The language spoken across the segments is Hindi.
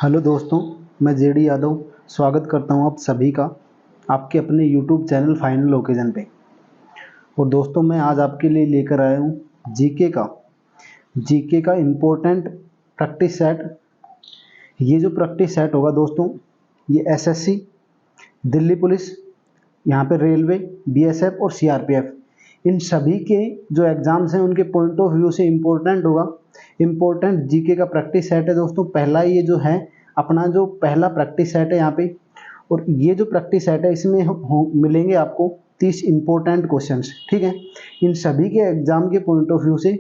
हेलो दोस्तों, मैं जेडी यादव स्वागत करता हूं आप सभी का आपके अपने यूट्यूब चैनल फाइनल ओकेजन पे। और दोस्तों, मैं आज आपके लिए लेकर आया हूं जीके का इम्पोर्टेंट प्रैक्टिस सेट। ये जो प्रैक्टिस सेट होगा दोस्तों, ये एसएससी, दिल्ली पुलिस, यहाँ पे रेलवे, बीएसएफ और सीआरपीएफ, इन सभी के जो एग्ज़ाम्स हैं उनके पॉइंट ऑफ व्यू से इम्पोर्टेंट होगा। इम्पोर्टेंट जीके का प्रैक्टिस सेट है दोस्तों। पहला ये जो है अपना जो पहला प्रैक्टिस सेट है यहाँ पे, और ये जो प्रैक्टिस सेट है इसमें मिलेंगे आपको 30 इम्पोर्टेंट क्वेश्चंस। ठीक है, इन सभी के एग्जाम के पॉइंट ऑफ व्यू से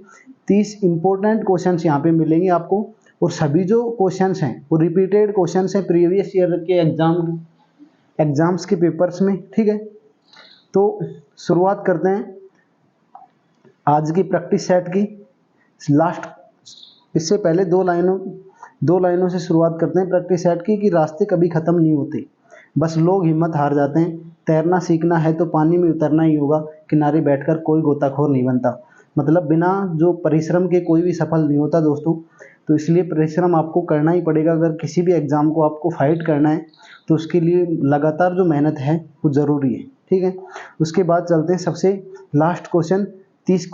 30 इम्पोर्टेंट क्वेश्चंस यहाँ पे मिलेंगे आपको। और सभी जो क्वेश्चंस हैं वो रिपीटेड क्वेश्चंस हैं प्रीवियस ईयर के एग्जाम्स के पेपर्स में। ठीक है, तो शुरुआत करते हैं आज की प्रैक्टिस सेट की। लास्ट इससे पहले दो लाइनों से शुरुआत करते हैं प्रैक्टिस सेट की कि रास्ते कभी ख़त्म नहीं होते, बस लोग हिम्मत हार जाते हैं। तैरना सीखना है तो पानी में उतरना ही होगा, किनारे बैठकर कोई गोताखोर नहीं बनता। मतलब बिना जो परिश्रम के कोई भी सफल नहीं होता दोस्तों। तो इसलिए परिश्रम आपको करना ही पड़ेगा। अगर किसी भी एग्ज़ाम को आपको फाइट करना है तो उसके लिए लगातार जो मेहनत है वो ज़रूरी है। ठीक है, उसके बाद चलते हैं सबसे last question 30,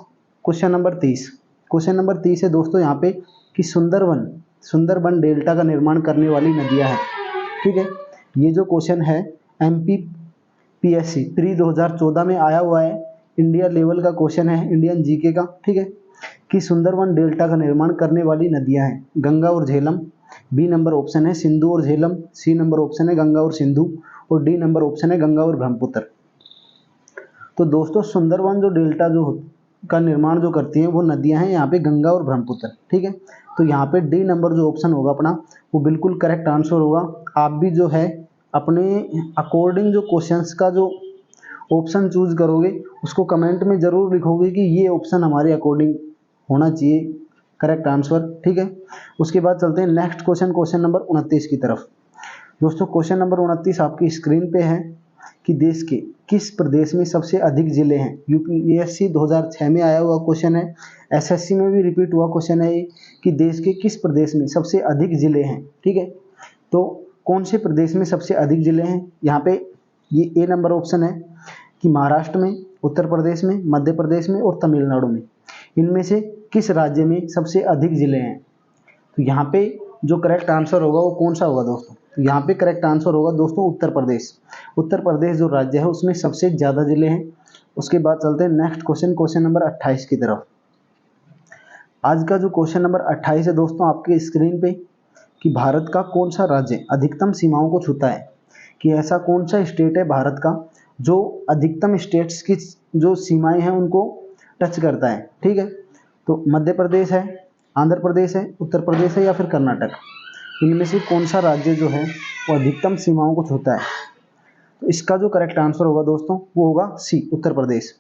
question number 30। Question number 30 है दोस्तों यहाँ पे कि सुंदरबन डेल्टा का निर्माण करने वाली नदियां हैं। ठीक है, ये जो क्वेश्चन है MPPSC प्री 2014 में आया हुआ है, इंडिया लेवल का क्वेश्चन है, इंडियन जीके का। ठीक है, कि सुंदरबन डेल्टा का निर्माण करने वाली नदियां हैं गंगा और झेलम। बी नंबर ऑप्शन है सिंधु और झेलम, सी नंबर ऑप्शन है गंगा और सिंधु, और डी नंबर ऑप्शन है गंगा और ब्रह्मपुत्र। तो दोस्तों, सुंदरबन जो डेल्टा का निर्माण जो करती हैं वो नदियां हैं यहाँ पे गंगा और ब्रह्मपुत्र। ठीक है, तो यहाँ पे डी नंबर जो ऑप्शन होगा अपना वो बिल्कुल करेक्ट आंसर होगा। आप भी जो है अपने अकॉर्डिंग जो क्वेश्चंस का जो ऑप्शन चूज करोगे उसको कमेंट में ज़रूर लिखोगे कि ये ऑप्शन हमारे अकॉर्डिंग होना चाहिए करेक्ट आंसर। ठीक है, उसके बाद चलते हैं नेक्स्ट क्वेश्चन नंबर 29 की तरफ। दोस्तों, क्वेश्चन नंबर 29 आपकी स्क्रीन पे है कि देश के किस प्रदेश में सबसे अधिक जिले हैं। यूपीएससी 2006 में आया हुआ क्वेश्चन है, एसएससी में भी रिपीट हुआ क्वेश्चन है ये कि देश के किस प्रदेश में सबसे अधिक जिले हैं। ठीक है, तो कौन से प्रदेश में सबसे अधिक जिले हैं। यहाँ पे ये ए नंबर ऑप्शन है कि महाराष्ट्र में, उत्तर प्रदेश में, मध्य प्रदेश में और तमिलनाडु में, इनमें से किस राज्य में सबसे अधिक जिले हैं। तो यहाँ पे जो करेक्ट आंसर होगा वो कौन सा होगा दोस्तों। तो यहाँ पे करेक्ट आंसर होगा दोस्तों उत्तर प्रदेश। उत्तर प्रदेश जो राज्य है उसमें सबसे ज़्यादा जिले हैं। उसके बाद चलते हैं नेक्स्ट क्वेश्चन नंबर 28 की तरफ। आज का जो क्वेश्चन नंबर 28 है दोस्तों आपके स्क्रीन पे कि भारत का कौन सा राज्य अधिकतम सीमाओं को छूता है। कि ऐसा कौन सा स्टेट है भारत का जो अधिकतम स्टेट्स की जो सीमाएं हैं उनको टच करता है। ठीक है, तो मध्य प्रदेश है, आंध्र प्रदेश है, उत्तर प्रदेश है या फिर कर्नाटक, इनमें से कौन सा राज्य जो है वो अधिकतम सीमाओं को छूता है। तो इसका जो करेक्ट आंसर होगा दोस्तों वो होगा सी, उत्तर प्रदेश।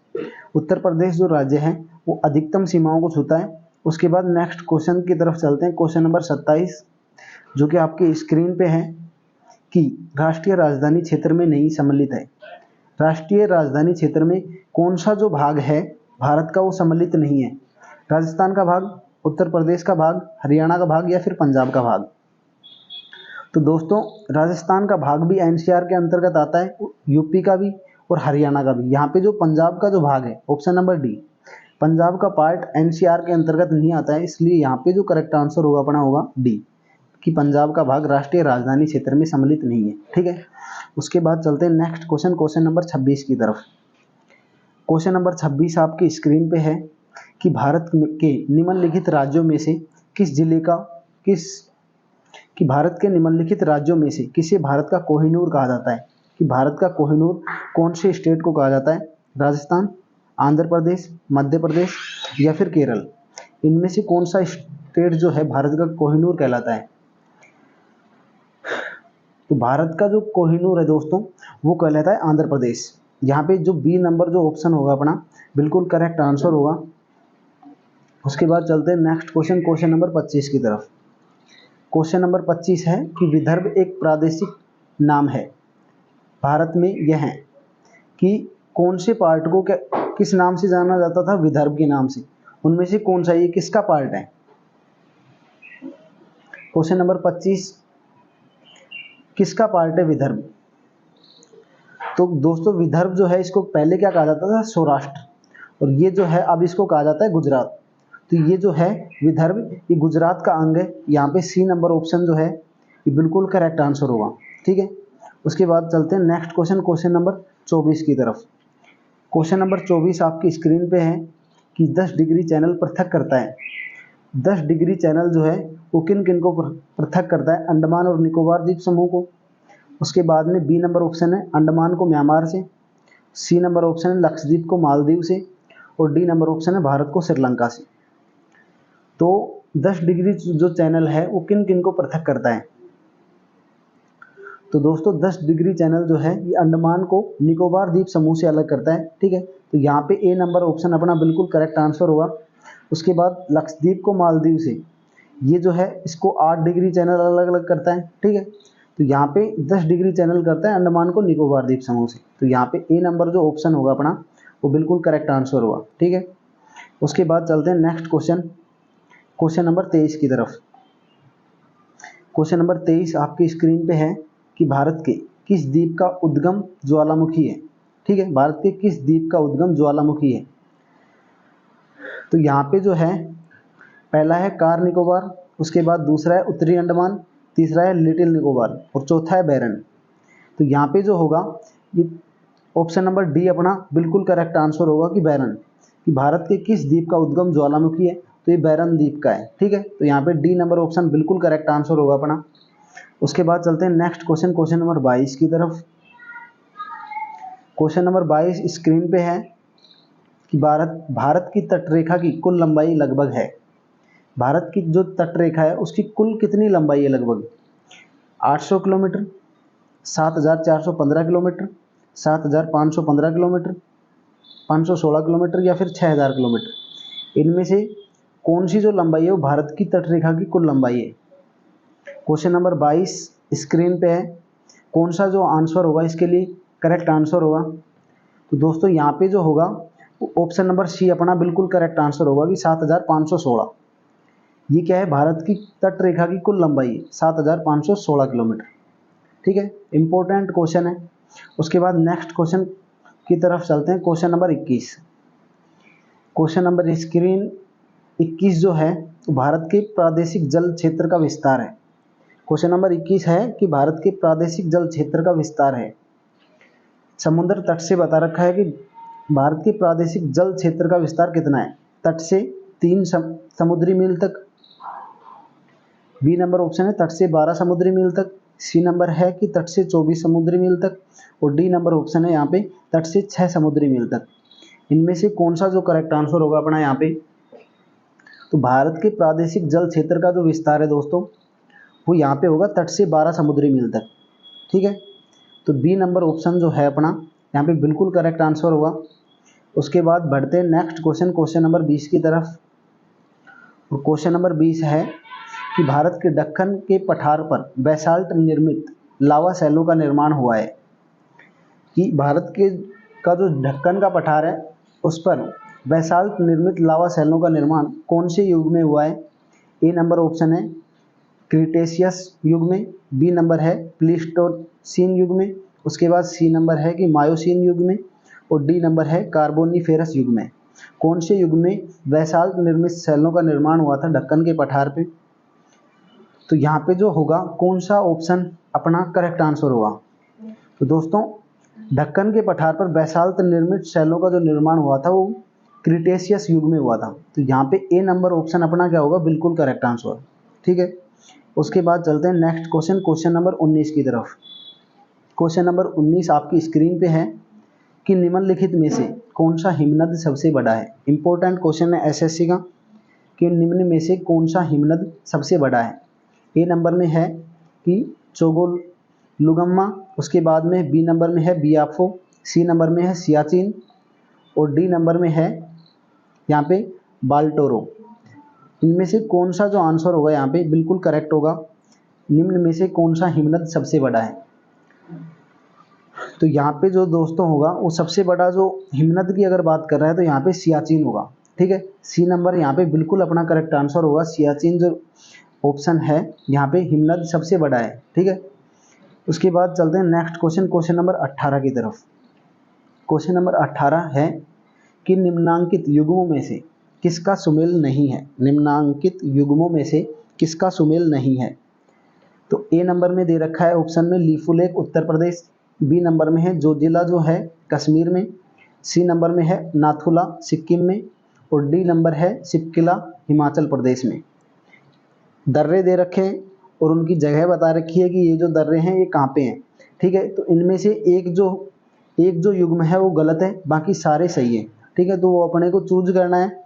उत्तर प्रदेश जो राज्य है वो अधिकतम सीमाओं को छूता है। उसके बाद नेक्स्ट क्वेश्चन की तरफ चलते हैं, क्वेश्चन नंबर 27 जो कि आपकी स्क्रीन पे है कि राष्ट्रीय राजधानी क्षेत्र में नहीं सम्मिलित है। राष्ट्रीय राजधानी क्षेत्र में कौन सा जो भाग है भारत का वो सम्मिलित नहीं है। राजस्थान का भाग, उत्तर प्रदेश का भाग, हरियाणा का भाग या फिर पंजाब का भाग। तो दोस्तों, राजस्थान का भाग भी एनसीआर के अंतर्गत आता है, यूपी का भी और हरियाणा का भी। यहाँ पे जो पंजाब का जो भाग है ऑप्शन नंबर डी, पंजाब का पार्ट एनसीआर के अंतर्गत नहीं आता है, इसलिए यहाँ पे जो करेक्ट आंसर होगा अपना होगा डी कि पंजाब का भाग राष्ट्रीय राजधानी क्षेत्र में सम्मिलित नहीं है। ठीक है, उसके बाद चलते हैं नेक्स्ट क्वेश्चन नंबर 26 की तरफ। क्वेश्चन नंबर 26 आपकी स्क्रीन पे है कि भारत के निम्नलिखित राज्यों में से किस जिले का भारत के निम्नलिखित राज्यों में से किसे भारत का कोहिनूर कहा जाता है। कि भारत का कोहिनूर कौन से स्टेट को कहा जाता है। राजस्थान, आंध्र प्रदेश, मध्य प्रदेश या फिर केरल, इनमें से कौन सा स्टेट जो है भारत का कोहिनूर कहलाता है। तो भारत का जो कोहिनूर है दोस्तों वो कहलाता है आंध्र प्रदेश। यहाँ पे जो बी नंबर जो ऑप्शन होगा अपना बिल्कुल करेक्ट आंसर होगा। उसके बाद चलते हैं नेक्स्ट क्वेश्चन नंबर 25 की तरफ। क्वेश्चन नंबर 25 है कि विदर्भ एक प्रादेशिक नाम है भारत में। यह है कि कौन से पार्ट को किस नाम से जाना जाता था, विदर्भ के नाम से, उनमें से कौन सा ये किसका पार्ट है। क्वेश्चन नंबर 25 किसका पार्ट है विदर्भ? तो दोस्तों विदर्भ जो है इसको पहले क्या कहा जाता था? सौराष्ट्र, और ये जो है अब इसको कहा जाता है गुजरात। तो ये जो है विदर्भ, ये गुजरात का अंग है। यहाँ पे सी नंबर ऑप्शन जो है ये बिल्कुल करेक्ट आंसर होगा। ठीक है, उसके बाद चलते हैं नेक्स्ट क्वेश्चन, क्वेश्चन नंबर 24 की तरफ। क्वेश्चन नंबर 24 आपकी स्क्रीन पे है कि 10 डिग्री चैनल पृथक करता है। 10 डिग्री चैनल जो है वो किन किन को पृथक करता है? अंडमान और निकोबार द्वीप समूह को। उसके बाद में बी नंबर ऑप्शन है अंडमान को म्यांमार से, सी नंबर ऑप्शन है लक्षद्वीप को मालदीव से, और डी नंबर ऑप्शन है भारत को श्रीलंका से। तो 10 डिग्री जो चैनल है वो किन किन को पृथक करता है? तो दोस्तों 10 डिग्री चैनल जो है ये अंडमान को निकोबार द्वीप समूह से अलग करता है। ठीक है, तो यहाँ पे ए नंबर ऑप्शन अपना बिल्कुल करेक्ट आंसर होगा। उसके बाद लक्षद्वीप को मालदीव से, ये जो है इसको 8 डिग्री चैनल अलग अलग करता है। ठीक है, तो यहाँ पे 10 डिग्री चैनल करता है अंडमान को निकोबार द्वीप समूह से। तो यहाँ पे ए नंबर जो ऑप्शन होगा अपना वो बिल्कुल करेक्ट आंसर होगा। ठीक है, उसके बाद चलते हैं नेक्स्ट क्वेश्चन, क्वेश्चन नंबर 23 की तरफ। क्वेश्चन नंबर 23 आपकी स्क्रीन पे है कि भारत के किस द्वीप का उद्गम ज्वालामुखी है? ठीक है, भारत के किस द्वीप का उद्गम ज्वालामुखी है? तो यहाँ पे जो है पहला है कार निकोबार, उसके बाद दूसरा है उत्तरी अंडमान, तीसरा है लिटिल निकोबार और चौथा है बैरन। तो यहाँ पे जो होगा ये ऑप्शन नंबर डी अपना बिल्कुल करेक्ट आंसर होगा कि बैरन, कि भारत के किस द्वीप का उद्गम ज्वालामुखी है? तो ये बैरन द्वीप का है। ठीक है, तो यहाँ पे डी नंबर ऑप्शन बिल्कुल करेक्ट आंसर होगा अपना। उसके बाद चलते हैं नेक्स्ट क्वेश्चन, क्वेश्चन नंबर 22 की तरफ। क्वेश्चन नंबर 22 स्क्रीन पे है कि भारत की तटरेखा की कुल लंबाई लगभग है। भारत की जो तटरेखा है उसकी कुल कितनी लंबाई है? लगभग 800 किलोमीटर, 7415 किलोमीटर, 7515 किलोमीटर, 516 किलोमीटर या फिर 6000 किलोमीटर। इनमें से कौन सी जो लंबाई है वो भारत की तटरेखा की कुल लंबाई है? क्वेश्चन नंबर 22 स्क्रीन पे है, कौन सा जो आंसर होगा इसके लिए करेक्ट आंसर होगा? तो दोस्तों यहाँ पे जो होगा ऑप्शन नंबर सी अपना बिल्कुल करेक्ट आंसर होगा कि 7516। ये क्या है? भारत की तटरेखा की कुल लंबाई 7516 किलोमीटर। ठीक है, इंपॉर्टेंट क्वेश्चन है। उसके बाद नेक्स्ट क्वेश्चन की तरफ चलते हैं, question number 21। Question number screen 21 जो है तो भारत के प्रादेशिक जल क्षेत्र का विस्तार है। क्वेश्चन नंबर 21 है कि भारत के प्रादेशिक जल क्षेत्र का विस्तार है। समुद्र तट से बता रखा है कि भारत के प्रादेशिक जल क्षेत्र का विस्तार कितना है? तट से 3 समुद्री मील तक, बी नंबर ऑप्शन है तट से 12 समुद्री मील तक, सी नंबर है कि तट से 24 समुद्री मील तक, और डी नंबर ऑप्शन है यहाँ पे तट से 6 समुद्री मील तक। इनमें से कौन सा जो करेक्ट आंसर होगा अपना यहाँ पे? तो भारत के प्रादेशिक जल क्षेत्र का जो विस्तार है दोस्तों वो यहाँ पे होगा तट से 12 समुद्री मील तक। ठीक है, तो बी नंबर ऑप्शन जो है अपना यहाँ पे बिल्कुल करेक्ट आंसर होगा। उसके बाद बढ़ते हैं नेक्स्ट क्वेश्चन, क्वेश्चन नंबर 20 की तरफ। और क्वेश्चन नंबर 20 है कि भारत के दक्कन के पठार पर बेसाल्ट निर्मित लावा शैलों का निर्माण हुआ है। कि भारत के का जो ढक्कन का पठार है उस पर बेसाल्ट निर्मित लावा शैलों का निर्माण कौन से युग में हुआ है? ए नंबर ऑप्शन है क्रिटेशियस युग में, बी नंबर है प्लीस्टोसीन युग में, उसके बाद सी नंबर है कि मायोसीन युग में, और डी नंबर है कार्बोनिफेरस युग में। कौन से युग में बेसाल्ट निर्मित शैलों का निर्माण हुआ था ढक्कन के पठार पे? तो यहाँ पे जो होगा कौन सा ऑप्शन अपना करेक्ट आंसर होगा? तो दोस्तों ढक्कन के पठार पर बेसाल्ट निर्मित शैलों का जो निर्माण हुआ था वो क्रिटेशियस युग में हुआ था। तो यहाँ पे ए नंबर ऑप्शन अपना क्या होगा? बिल्कुल करेक्ट आंसर। ठीक है, उसके बाद चलते हैं नेक्स्ट क्वेश्चन, क्वेश्चन नंबर 19 की तरफ। क्वेश्चन नंबर 19 आपकी स्क्रीन पे है कि निम्नलिखित में से कौन सा हिमनद सबसे बड़ा है? इंपॉर्टेंट क्वेश्चन है एसएससी का कि निम्न में से कौन सा हिमनद सबसे बड़ा है? ए नंबर में है कि चोगोलुंगमा, उसके बाद में बी नंबर में है बियाफो, सी नंबर में है सियाचिन, और डी नंबर में है यहाँ पे बाल्टोरो। इनमें से कौन सा जो आंसर होगा यहाँ पे बिल्कुल करेक्ट होगा? निम्न में से कौन सा हिमनद सबसे बड़ा है? तो यहाँ पे जो दोस्तों होगा वो सबसे बड़ा जो हिमनद की अगर बात कर रहा है तो यहाँ पे सियाचिन होगा। ठीक है, सी नंबर यहाँ पे बिल्कुल अपना करेक्ट आंसर होगा। सियाचिन जो ऑप्शन है यहाँ पे हिमनद सबसे बड़ा है। ठीक है, उसके बाद चलते हैं नेक्स्ट क्वेश्चन नंबर 18 की तरफ। क्वेश्चन नंबर 18 है कि निम्नांकित युग्मों में से किसका सुमेल नहीं है। निम्नांकित युग्मों में से किसका सुमेल नहीं है। तो ए नंबर में दे रखा है ऑप्शन में लीफुलेक उत्तर प्रदेश, बी नंबर में है जोजिला जो है कश्मीर में, सी नंबर में है नाथुला सिक्किम में, और डी नंबर है शिपकिला हिमाचल प्रदेश में। दर्रे दे रखे हैं और उनकी जगह बता रखी है कि ये जो दर्रे हैं ये कहाँ पे हैं। ठीक है, तो इनमें से एक जो युग्म है वो गलत है, बाकी सारे सही है। ठीक है, तो वो अपने को चूज करना है।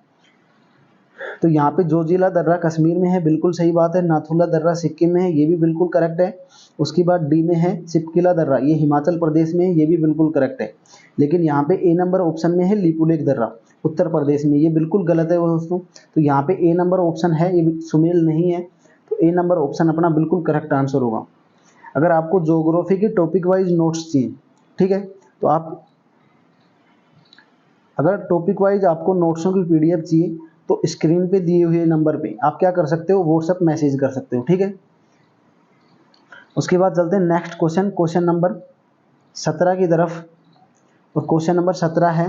तो यहाँ पे जोजिला दर्रा कश्मीर में है, बिल्कुल सही बात है। नाथुला दर्रा सिक्किम में है, ये भी बिल्कुल करेक्ट है। उसके बाद डी में है शिपकिला दर्रा, ये हिमाचल प्रदेश में है, ये भी बिल्कुल करेक्ट है। लेकिन यहाँ पे ए नंबर ऑप्शन में है लिपुलेख दर्रा उत्तर प्रदेश में, ये बिल्कुल गलत है वो दोस्तों। तो यहाँ पे ए नंबर ऑप्शन है ये सुमेल नहीं है, तो ए नंबर ऑप्शन अपना बिल्कुल करेक्ट आंसर होगा। अगर आपको ज्योग्राफी के टॉपिक वाइज नोट्स चाहिए, ठीक है, तो आप अगर टॉपिक वाइज आपको नोट्सों की पीडीएफ चाहिए तो स्क्रीन पे दिए हुए नंबर पे आप क्या कर सकते हो, व्हाट्सएप मैसेज कर सकते हो। ठीक है, उसके बाद चलते हैं नेक्स्ट क्वेश्चन नंबर 17 की तरफ। और क्वेश्चन नंबर 17 है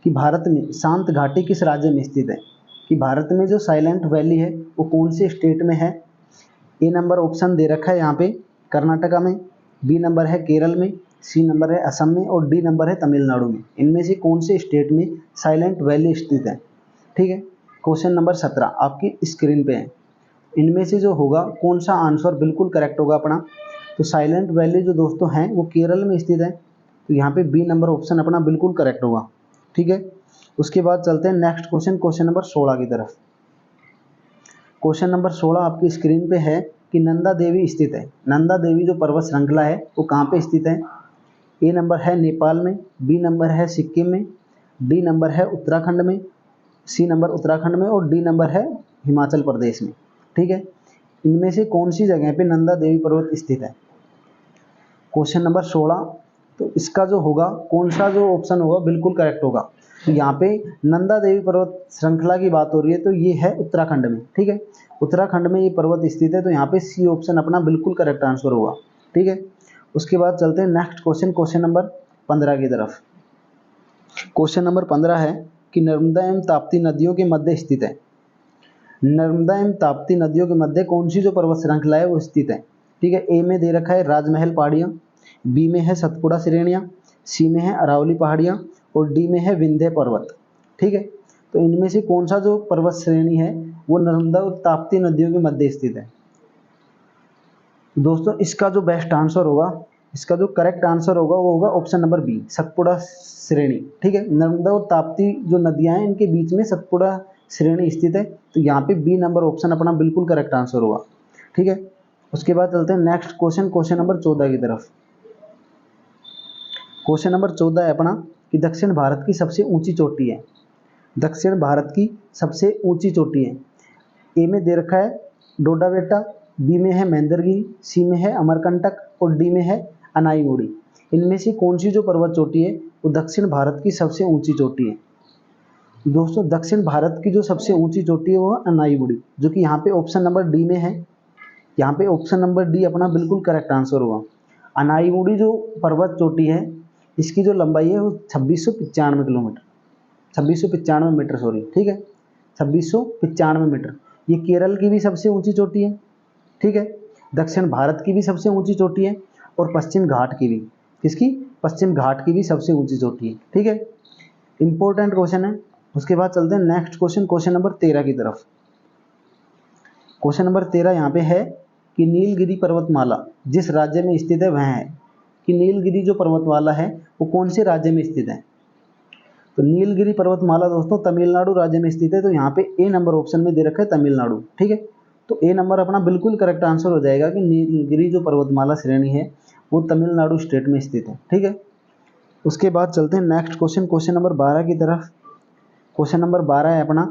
कि भारत में शांत घाटी किस राज्य में स्थित है। कि भारत में जो साइलेंट वैली है वो कौन से स्टेट में है। ए नंबर ऑप्शन दे रखा है यहाँ पे कर्नाटका में, बी नंबर है केरल में, सी नंबर है असम में, और डी नंबर है तमिलनाडु में। इनमें से कौन से स्टेट में साइलेंट वैली स्थित है। ठीक है, क्वेश्चन नंबर 17 आपकी स्क्रीन पे है। इनमें से जो होगा कौन सा आंसर बिल्कुल करेक्ट होगा अपना। तो साइलेंट वैली जो दोस्तों हैं वो केरल में स्थित है, तो यहाँ पे बी नंबर ऑप्शन अपना बिल्कुल करेक्ट होगा। ठीक है, उसके बाद चलते हैं नेक्स्ट क्वेश्चन नंबर 16 की तरफ। क्वेश्चन नंबर 16 आपकी स्क्रीन पे है कि नंदा देवी स्थित है। नंदा देवी जो पर्वत श्रृंखला है वो कहाँ पे स्थित है। ए नंबर है नेपाल में, बी नंबर है सिक्किम में, डी नंबर है उत्तराखंड में, सी नंबर उत्तराखंड में, और डी नंबर है हिमाचल प्रदेश में। ठीक है, इनमें से कौन सी जगह पे नंदा देवी पर्वत स्थित है। क्वेश्चन नंबर 16, तो इसका जो होगा कौन सा जो ऑप्शन होगा बिल्कुल करेक्ट होगा। तो यहाँ पे नंदा देवी पर्वत श्रृंखला की बात हो रही है, तो ये है उत्तराखंड में। ठीक है, उत्तराखंड में ये पर्वत स्थित है, तो यहाँ पे सी ऑप्शन अपना बिल्कुल करेक्ट आंसर होगा। ठीक है, उसके बाद चलते हैं नेक्स्ट क्वेश्चन नंबर 15 की तरफ। क्वेश्चन नंबर 15 है कि नर्मदा एवं ताप्ती नदियों के मध्य स्थित है। नर्मदा एवं ताप्ती नदियों के मध्य कौन सी जो पर्वत श्रृंखला है वो स्थित है। ठीक है, ए में दे रखा है राजमहल पहाड़ियाँ, बी में है सतपुड़ा श्रेणियाँ, सी में है अरावली पहाड़ियाँ, और डी में है विंध्य पर्वत। ठीक है, तो इनमें से कौन सा जो पर्वत श्रेणी है वो नर्मदा और ताप्ती नदियों के मध्य स्थित है। दोस्तों इसका जो बेस्ट आंसर होगा, इसका जो करेक्ट आंसर होगा वो होगा ऑप्शन नंबर बी सतपुड़ा श्रेणी। ठीक है, नर्मदा और ताप्ती जो नदियां हैं इनके बीच में सतपुड़ा श्रेणी स्थित है, तो यहाँ पे बी नंबर ऑप्शन अपना बिल्कुल करेक्ट आंसर होगा। ठीक है, उसके बाद चलते हैं नेक्स्ट क्वेश्चन नंबर 14 की तरफ। क्वेश्चन नंबर 14 है अपना कि दक्षिण भारत की सबसे ऊंची चोटी है। दक्षिण भारत की सबसे ऊंची चोटी है। ए में दे रखा है डोडा बेटा, बी में है महेंद्रगिरी, सी में है अमरकंटक, और डी में है अनाईमुड़ी। इनमें से कौन सी जो पर्वत चोटी है वो दक्षिण भारत की सबसे ऊंची चोटी है। दोस्तों दक्षिण भारत की जो सबसे ऊंची चोटी है वो है अनाईमुड़ी, जो कि यहाँ पे ऑप्शन नंबर डी में है। यहाँ पे ऑप्शन नंबर डी अपना बिल्कुल करेक्ट आंसर होगा। अनाईमुड़ी जो पर्वत चोटी है इसकी जो लंबाई है वो 2695 किलोमीटर, 2695 मीटर सॉरी। ठीक है, 2695 मीटर। ये केरल की भी सबसे ऊंची चोटी है। ठीक है, दक्षिण भारत की भी सबसे ऊंची चोटी है, और पश्चिम घाट की भी, किसकी, पश्चिम घाट की भी सबसे ऊंची चोटी है। ठीक है, इंपॉर्टेंट क्वेश्चन है। उसके बाद चलते हैं नेक्स्ट क्वेश्चन नंबर 13 की तरफ। क्वेश्चन नंबर 13 यहाँ पे है कि नीलगिरी पर्वतमाला जिस राज्य में स्थित है वह है। कि नीलगिरी जो पर्वतमाला है वो कौन से राज्य में स्थित है। तो नीलगिरी पर्वतमाला दोस्तों तमिलनाडु राज्य में स्थित है, तो यहाँ पे ए नंबर ऑप्शन में दे रखा है तमिलनाडु। ठीक है, तो ए नंबर अपना बिल्कुल करेक्ट आंसर हो जाएगा कि नीलगिरी जो पर्वतमाला श्रेणी है वो तमिलनाडु स्टेट में स्थित है। ठीक है, उसके बाद चलते हैं नेक्स्ट क्वेश्चन नंबर 12 की तरफ। क्वेश्चन नंबर 12 है अपना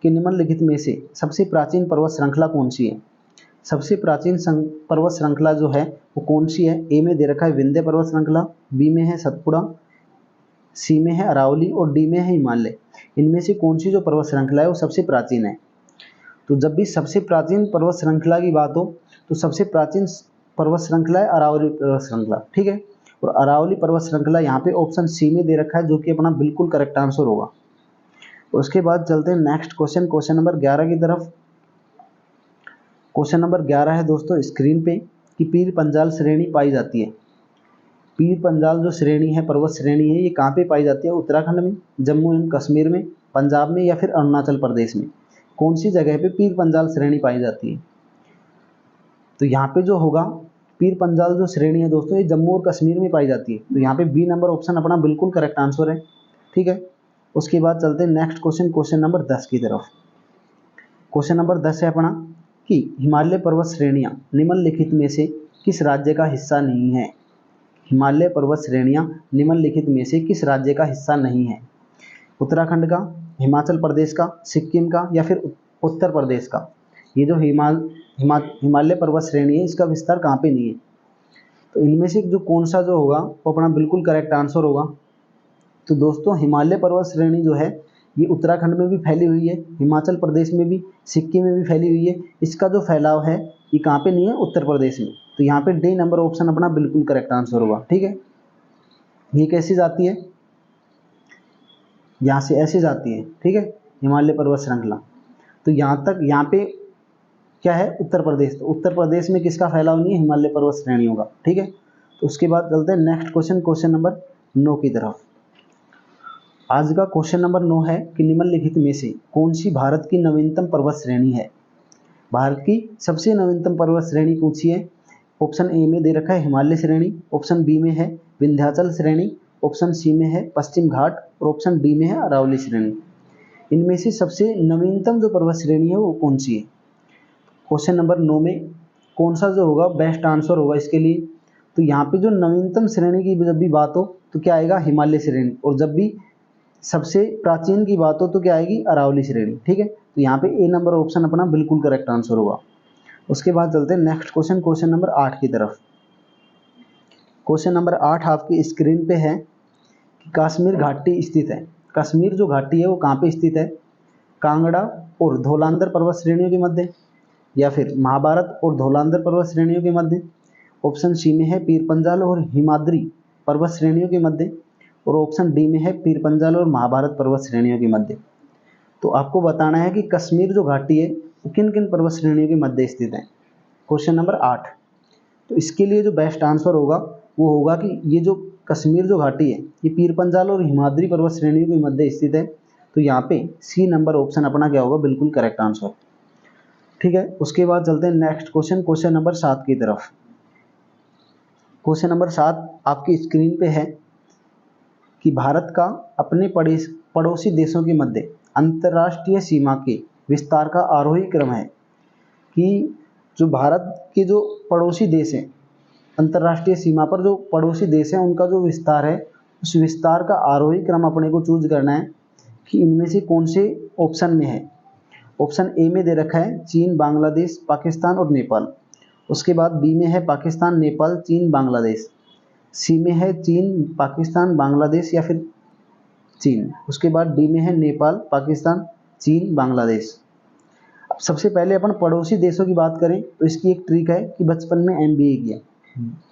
कि निम्नलिखित में से सबसे प्राचीन पर्वत श्रृंखला कौन सी है। सबसे प्राचीन पर्वत श्रृंखला जो है वो कौन सी है। ए में दे रखा है विंध्य पर्वत श्रृंखला, बी में है सतपुड़ा, सी में है अरावली, और डी में है हिमालय। इनमें से कौन सी जो पर्वत श्रृंखला है वो सबसे प्राचीन है। तो जब भी सबसे प्राचीन पर्वत श्रृंखला की बात हो तो सबसे प्राचीन पर्वत श्रृंखला है अरावली पर्वत श्रृंखला, ठीक है। और अरावली पर्वत श्रृंखला यहाँ पे ऑप्शन सी में दे रखा है, जो कि अपना बिल्कुल करेक्ट आंसर होगा। उसके बाद चलते हैं नेक्स्ट क्वेश्चन, क्वेश्चन नंबर 11 की तरफ। क्वेश्चन नंबर 11 है दोस्तों स्क्रीन पे कि पीर पंजाल श्रेणी पाई जाती है। पीर पंजाल जो श्रेणी है, पर्वत श्रेणी है, ये कहाँ पे पाई जाती है? उत्तराखंड में, जम्मू एंड कश्मीर में, पंजाब में या फिर अरुणाचल प्रदेश में? कौन सी जगह पे पीर पंजाल श्रेणी पाई जाती है? तो यहाँ पे जो होगा पीर पंजाल जो श्रेणी है दोस्तों, ये जम्मू और कश्मीर में पाई जाती है। तो यहाँ पे बी नंबर ऑप्शन अपना बिल्कुल करेक्ट आंसर है, ठीक है। उसके बाद चलते हैं नेक्स्ट क्वेश्चन, क्वेश्चन नंबर 10 की तरफ। क्वेश्चन नंबर 10 है अपना कि हिमालय पर्वत श्रेणियाँ निम्नलिखित में से किस राज्य का हिस्सा नहीं है? हिमालय पर्वत श्रेणियाँ निम्नलिखित में से किस राज्य का हिस्सा नहीं है? उत्तराखंड का, हिमाचल प्रदेश का, सिक्किम का या फिर उत्तर प्रदेश का? ये जो हिमालय पर्वत श्रेणी है, इसका विस्तार कहाँ पे नहीं है? तो इनमें से जो कौन सा जो होगा वो अपना बिल्कुल करेक्ट आंसर होगा। तो दोस्तों हिमालय पर्वत श्रेणी जो है ये उत्तराखंड में भी फैली हुई है, हिमाचल प्रदेश में भी, सिक्किम में भी फैली हुई है। इसका जो फैलाव है ये कहाँ पे नहीं है? उत्तर प्रदेश में। तो यहाँ पे डी नंबर ऑप्शन अपना बिल्कुल करेक्ट आंसर होगा, ठीक है। ये कैसे जाती है? यहाँ से ऐसे जाती है, ठीक है, हिमालय पर्वत श्रृंखला। तो यहाँ पे क्या है? उत्तर प्रदेश। तो उत्तर प्रदेश में किसका फैलाव नहीं है? हिमालय पर्वत श्रेणियों का, ठीक है। तो उसके बाद चलते हैं नेक्स्ट क्वेश्चन, क्वेश्चन नंबर 9 की तरफ। आज का क्वेश्चन नंबर 9 है कि निम्नलिखित में से कौन सी भारत की नवीनतम पर्वत श्रेणी है? भारत की सबसे नवीनतम पर्वत श्रेणी पूछी है। ऑप्शन ए में दे रखा है हिमालय श्रेणी, ऑप्शन बी में है विंध्याचल श्रेणी, ऑप्शन सी में है पश्चिम घाट और ऑप्शन डी में है अरावली श्रेणी। इनमें से सबसे नवीनतम जो पर्वत श्रेणी है वो कौन सी है? क्वेश्चन नंबर 9 में कौन सा जो होगा बेस्ट आंसर होगा इसके लिए? तो यहाँ पे जो नवीनतम श्रेणी की जब भी बात हो तो क्या आएगा? हिमालय श्रेणी। और जब भी सबसे प्राचीन की बात हो तो क्या आएगी? अरावली श्रेणी, ठीक है। तो यहाँ पे ए नंबर ऑप्शन अपना बिल्कुल करेक्ट आंसर होगा। उसके बाद चलते हैं नेक्स्ट क्वेश्चन, क्वेश्चन नंबर 8 की तरफ। क्वेश्चन नंबर 8 आपकी स्क्रीन पे है कि कश्मीर घाटी स्थित है। कश्मीर जो घाटी है वो कहाँ पे स्थित है? कांगड़ा और धौलांधर पर्वत श्रेणियों के मध्य, या फिर महाभारत और धौलांधर पर्वत श्रेणियों के मध्य? ऑप्शन सी में है पीर पंजाल और हिमाद्री पर्वत श्रेणियों के मध्य, और ऑप्शन डी में है पीर पंजाल और महाभारत पर्वत श्रेणियों के मध्य। तो आपको बताना है कि कश्मीर जो घाटी है वो किन किन पर्वत श्रेणियों के मध्य स्थित है। Question number 8। तो इसके लिए जो बेस्ट आंसर होगा वो होगा कि ये जो कश्मीर जो घाटी है ये पीर पंजाल और हिमाद्री पर्वत श्रेणियों के मध्य स्थित है। तो यहाँ पे सी नंबर ऑप्शन अपना क्या होगा? बिल्कुल करेक्ट आंसर, ठीक है। उसके बाद चलते हैं नेक्स्ट क्वेश्चन, क्वेश्चन नंबर 7 की तरफ। क्वेश्चन नंबर 7 आपकी स्क्रीन पे है कि भारत का अपने पड़ोसी देशों के मध्य अंतर्राष्ट्रीय सीमा के विस्तार का आरोही क्रम है। कि जो भारत के जो पड़ोसी देश हैं, अंतर्राष्ट्रीय सीमा पर जो पड़ोसी देश हैं उनका जो विस्तार है, उस विस्तार का आरोही क्रम अपने को चूज करना है कि इनमें से कौन से ऑप्शन में है। ऑप्शन ए में दे रखा है चीन, बांग्लादेश, पाकिस्तान और नेपाल। उसके बाद बी में है पाकिस्तान, नेपाल, चीन, बांग्लादेश। सी में है चीन, पाकिस्तान, बांग्लादेश या फिर चीन। उसके बाद डी में है नेपाल, पाकिस्तान, चीन, बांग्लादेश। अब सबसे पहले अपन पड़ोसी देशों की बात करें तो इसकी एक ट्रिक है कि बचपन में MBA किया।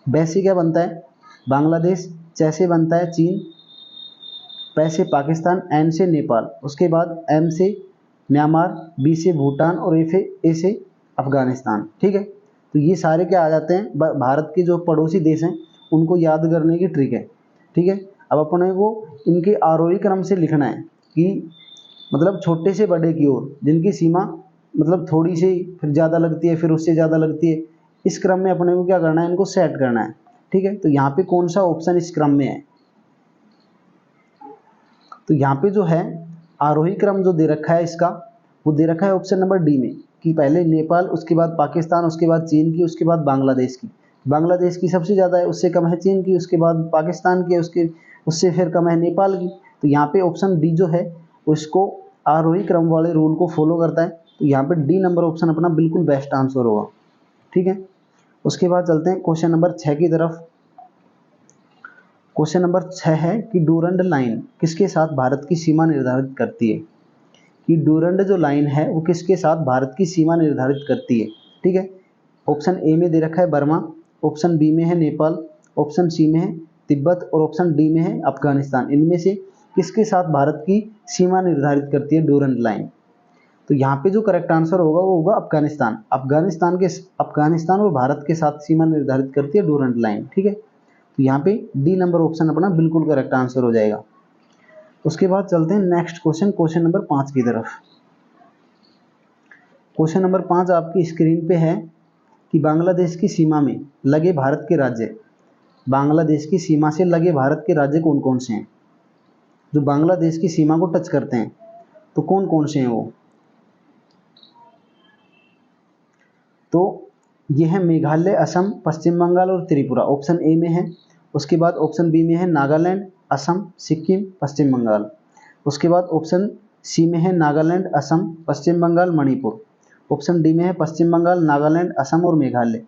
वैसे क्या बनता है? बांग्लादेश, च से बनता है चीन, पै से पाकिस्तान, एन से नेपाल, उसके बाद एम से म्यांमार, बी से भूटान और ए से अफगानिस्तान, ठीक है। तो ये सारे क्या आ जाते हैं? भारत के जो पड़ोसी देश हैं उनको याद करने की ट्रिक है, ठीक है। अब अपने को इनके आरोही क्रम से लिखना है कि मतलब छोटे से बड़े की ओर, जिनकी सीमा मतलब थोड़ी सी फिर ज़्यादा लगती है, फिर उससे ज़्यादा लगती है, इस क्रम में अपने को क्या करना है? इनको सेट करना है, ठीक है। तो यहाँ पे कौन सा ऑप्शन इस क्रम में है? तो यहाँ पे जो है आरोही क्रम जो दे रखा है इसका, वो दे रखा है ऑप्शन नंबर डी में कि पहले नेपाल, उसके बाद पाकिस्तान, उसके बाद चीन की, उसके बाद बांग्लादेश की। बांग्लादेश की सबसे ज़्यादा है, उससे कम है चीन की, उसके बाद पाकिस्तान की, उससे फिर कम है नेपाल की। तो यहाँ पे ऑप्शन डी जो है उसको आरोही क्रम वाले रूल को फॉलो करता है। तो यहाँ पे डी नंबर ऑप्शन अपना बिल्कुल बेस्ट आंसर होगा, ठीक है। उसके बाद चलते हैं क्वेश्चन नंबर 6 की तरफ। क्वेश्चन नंबर 6 है कि डूरंड लाइन किसके साथ भारत की सीमा निर्धारित करती है? कि डूरंड जो लाइन है वो किसके साथ भारत की सीमा निर्धारित करती है, ठीक है। ऑप्शन ए में दे रखा है बर्मा, ऑप्शन बी में है नेपाल, ऑप्शन सी में है तिब्बत और ऑप्शन डी में है अफगानिस्तान। इनमें से किसके साथ भारत की सीमा निर्धारित करती है डोरंट लाइन? तो यहाँ पे जो करेक्ट आंसर होगा वो होगा अफगानिस्तान। अफगानिस्तान और भारत के साथ सीमा निर्धारित करती है डोरंट लाइन। ठीक है, तो यहाँ पे डी नंबर ऑप्शन अपना बिल्कुल करेक्ट आंसर हो जाएगा। उसके बाद चलते हैं नेक्स्ट क्वेश्चन, क्वेश्चन नंबर 5 की तरफ। क्वेश्चन नंबर 5 आपकी स्क्रीन पे है कि बांग्लादेश की सीमा में लगे भारत के राज्य, बांग्लादेश की सीमा से लगे भारत के राज्य कौन कौन से हैं? जो बांग्लादेश की सीमा को टच करते हैं तो कौन कौन से हैं वो? तो ये है मेघालय, असम, पश्चिम बंगाल और त्रिपुरा, ऑप्शन ए में है। उसके बाद ऑप्शन बी में है नागालैंड, असम, सिक्किम, पश्चिम बंगाल। उसके बाद ऑप्शन सी में है नागालैंड, असम, पश्चिम बंगाल, मणिपुर। ऑप्शन डी में है पश्चिम बंगाल, नागालैंड, असम और मेघालय।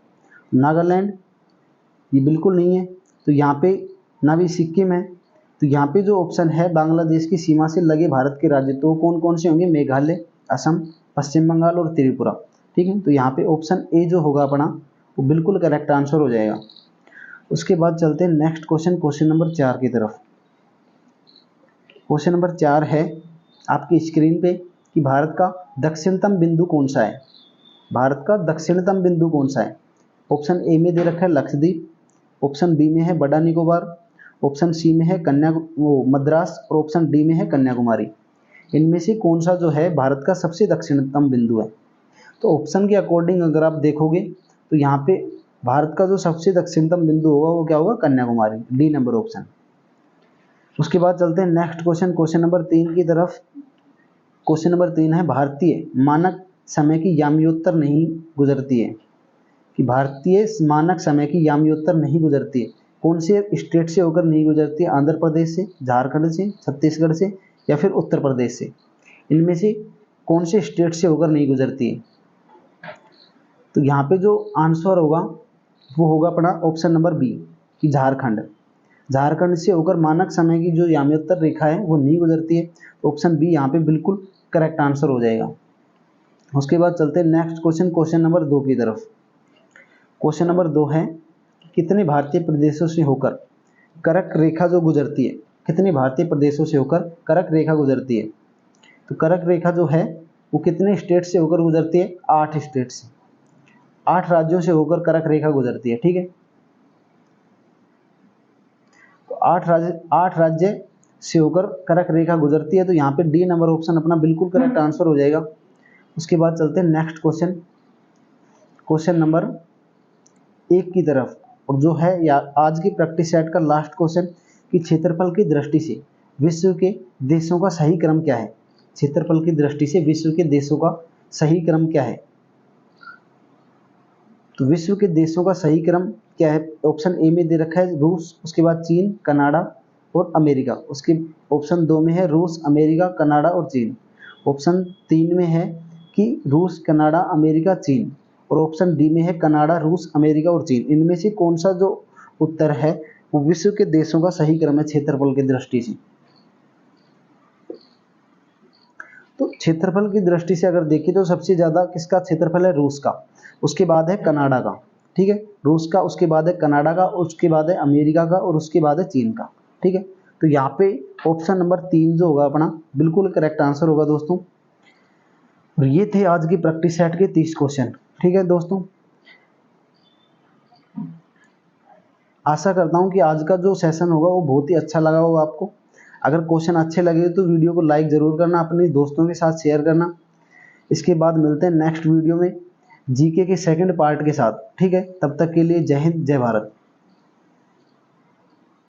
नागालैंड ये बिल्कुल नहीं है, तो यहाँ पे ना भी सिक्किम है। तो यहाँ पे जो ऑप्शन है बांग्लादेश की सीमा से लगे भारत के राज्य, तो कौन कौन से होंगे? मेघालय, असम, पश्चिम बंगाल और त्रिपुरा। ठीक है, तो यहाँ पे ऑप्शन ए जो होगा अपना वो बिल्कुल करेक्ट आंसर हो जाएगा। उसके बाद चलते हैं नेक्स्ट क्वेश्चन, क्वेश्चन नंबर 4 की तरफ। क्वेश्चन नंबर 4 है आपकी स्क्रीन पे कि भारत का दक्षिणतम बिंदु कौन सा है? भारत का दक्षिणतम बिंदु कौन सा है? ऑप्शन ए में दे रखा है लक्षद्वीप, ऑप्शन बी में है बड़ा निकोबार, ऑप्शन सी में है मद्रास और ऑप्शन डी में है कन्याकुमारी। इनमें से कौन सा जो है भारत का सबसे दक्षिणतम बिंदु है? तो ऑप्शन के अकॉर्डिंग अगर आप देखोगे तो यहाँ पे भारत का जो सबसे दक्षिणतम बिंदु होगा वो क्या होगा? Kanyakumari, D number option. उसके बाद चलते हैं नेक्स्ट क्वेश्चन, क्वेश्चन नंबर 3 की तरफ। क्वेश्चन नंबर 3 है भारतीय मानक समय की यामियोत्तर नहीं गुजरती है, कि भारतीय मानक समय की यामियोत्तर नहीं गुजरती है, कौन से स्टेट से होकर नहीं गुजरती है? आंध्र प्रदेश से, झारखंड से, छत्तीसगढ़ से या फिर उत्तर प्रदेश से? इनमें से कौन से स्टेट से होकर नहीं गुजरती है? तो यहाँ पे जो आंसर होगा वो होगा अपना ऑप्शन नंबर बी कि झारखंड। झारखंड से होकर मानक समय की जो यामियोत्तर रेखा है वो नहीं गुजरती है, तो ऑप्शन बी यहाँ पे बिल्कुल करेक्ट आंसर हो जाएगा। उसके बाद चलते हैं नेक्स्ट क्वेश्चन, क्वेश्चन नंबर 2 की तरफ। क्वेश्चन नंबर 2 है कितने भारतीय प्रदेशों से होकर कर्क रेखा जो गुजरती है, कितने भारतीय प्रदेशों से होकर कर्क रेखा गुजरती है? तो कर्क रेखा जो है वो कितने स्टेट से होकर गुजरती है? 8 स्टेट से, 8 राज्यों से होकर कर्क रेखा गुजरती है। ठीक है, तो 8 राज्य से होकर कर्क रेखा गुजरती है, तो यहाँ पे डी नंबर ऑप्शन अपना बिल्कुल करेक्ट आंसर हो जाएगा। उसके बाद चलते हैं नेक्स्ट क्वेश्चन, क्वेश्चन नंबर 1 की तरफ, और जो है या आज की प्रैक्टिस सेट का लास्ट क्वेश्चन कि क्षेत्रफल की दृष्टि से विश्व के देशों का सही क्रम क्या है? क्षेत्रफल की दृष्टि से विश्व के देशों का सही क्रम क्या है? तो विश्व के देशों का सही क्रम क्या है? ऑप्शन ए में दे रखा है रूस, उसके बाद चीन, कनाडा और अमेरिका। उसके ऑप्शन 2 में है रूस, अमेरिका, कनाडा और चीन। ऑप्शन 3 में है कि रूस, कनाडा, अमेरिका, चीन। और ऑप्शन डी में है कनाडा, रूस, अमेरिका और चीन। इनमें से कौन सा जो उत्तर है वो विश्व के देशों का सही क्रम है क्षेत्रफल की दृष्टि से? तो क्षेत्रफल की दृष्टि से अगर देखें तो सबसे ज़्यादा किसका क्षेत्रफल है? रूस का, उसके बाद है कनाडा का। ठीक है, रूस का, उसके बाद है कनाडा का, उसके बाद है अमेरिका का और उसके बाद है चीन का। ठीक है, तो यहाँ पे ऑप्शन नंबर 3 जो होगा अपना बिल्कुल करेक्ट आंसर होगा दोस्तों। और ये थे आज की प्रैक्टिस सेट के 30 क्वेश्चन। ठीक है दोस्तों, आशा करता हूँ कि आज का जो सेशन होगा वो बहुत ही अच्छा लगा होगा आपको। अगर क्वेश्चन अच्छे लगे तो वीडियो को लाइक ज़रूर करना, अपने दोस्तों के साथ शेयर करना। इसके बाद मिलते हैं नेक्स्ट वीडियो में जीके के सेकंड पार्ट के साथ। ठीक है, तब तक के लिए जय हिंद, जय भारत।